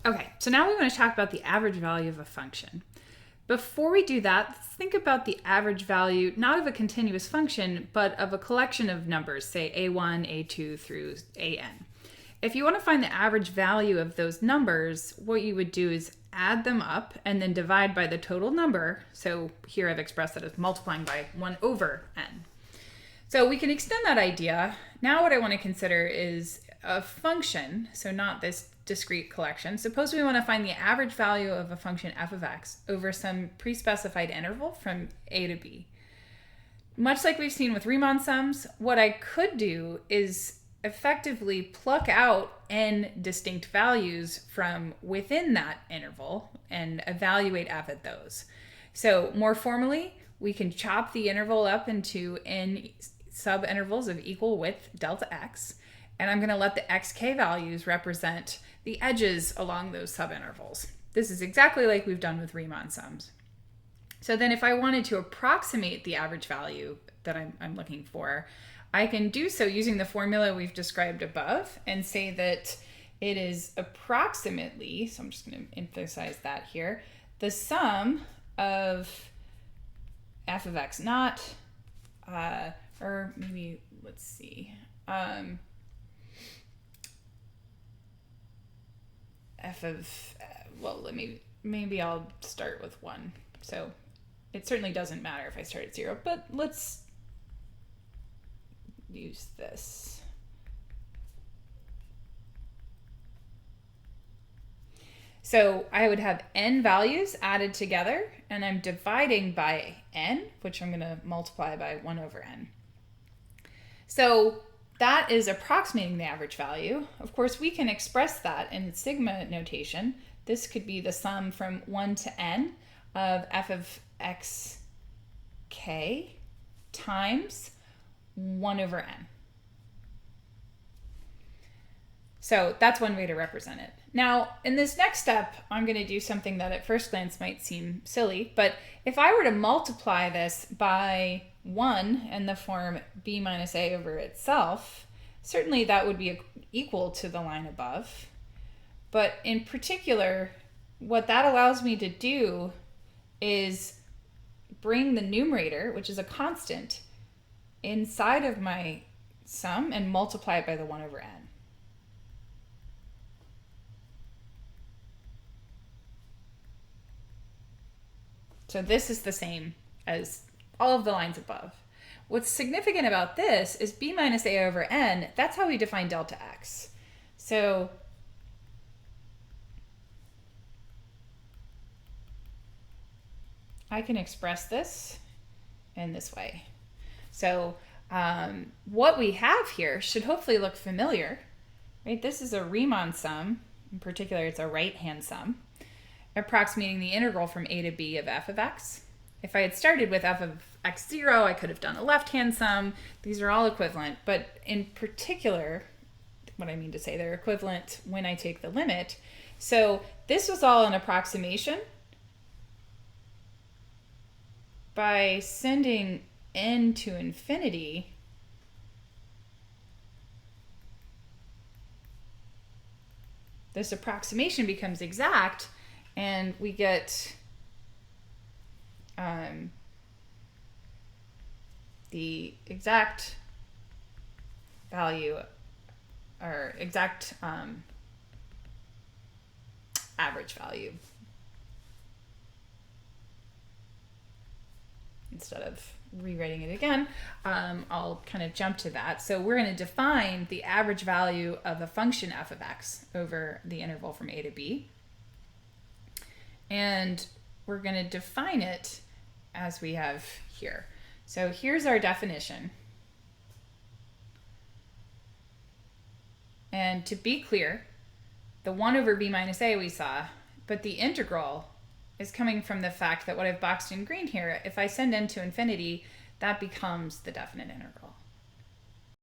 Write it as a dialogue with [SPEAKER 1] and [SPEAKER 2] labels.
[SPEAKER 1] Okay, so now we want to talk about the average value of a function. Before we do that, let's think about the average value, not of a continuous function, but of a collection of numbers, say a1, a2 through an. If you want to find the average value of those numbers, what you would do is add them up and then divide by the total number. So here I've expressed that as multiplying by 1 over n. So we can extend that idea. Now what I want to consider is a function, so not this discrete collection. Suppose we want to find the average value of a function f of x over some pre-specified interval from a to b. Much like we've seen with Riemann sums, what I could do is effectively pluck out n distinct values from within that interval and evaluate f at those. So more formally, we can chop the interval up into n subintervals of equal width delta x, and I'm going to let the xk values represent the edges along those subintervals. This is exactly like we've done with Riemann sums. So then if I wanted to approximate the average value that I'm looking for, I can do so using the formula we've described above and say that it is approximately, so I'm just going to emphasize that here, the sum of f of x naught, or maybe, let's see, f of, well, maybe I'll start with 1. So it certainly doesn't matter if I start at 0, but let's use this. So I would have n values added together, and I'm dividing by n, which I'm going to multiply by 1 over n. So that is approximating the average value. Of course, we can express that in sigma notation. This could be the sum from 1 to n of f of x k times 1 over n. So that's one way to represent it. Now, in this next step, I'm going to do something that at first glance might seem silly, but if I were to multiply this by 1 in the form b minus a over itself, certainly that would be equal to the line above. But in particular, what that allows me to do is bring the numerator, which is a constant, inside of my sum and multiply it by the 1 over n. So this is the same as all of the lines above. What's significant about this is b minus a over n, that's how we define delta x. So I can express this in this way. So what we have here should hopefully look familiar, right? This is a Riemann sum. In particular, it's a right-hand sum, approximating the integral from a to b of f of x. If I had started with f of x0, I could have done a left-hand sum. These are all equivalent, but in particular, what I mean to say, they're equivalent when I take the limit. So this was all an approximation. By sending n to infinity, this approximation becomes exact, and we get the exact value, or exact average value. Instead of rewriting it again, I'll kind of jump to that. So we're going to define the average value of a function f of x over the interval from a to b. And we're going to define it as we have here. So here's our definition. And to be clear, the 1 over b minus a we saw, but the integral is coming from the fact that what I've boxed in green here, if I send n to infinity, that becomes the definite integral.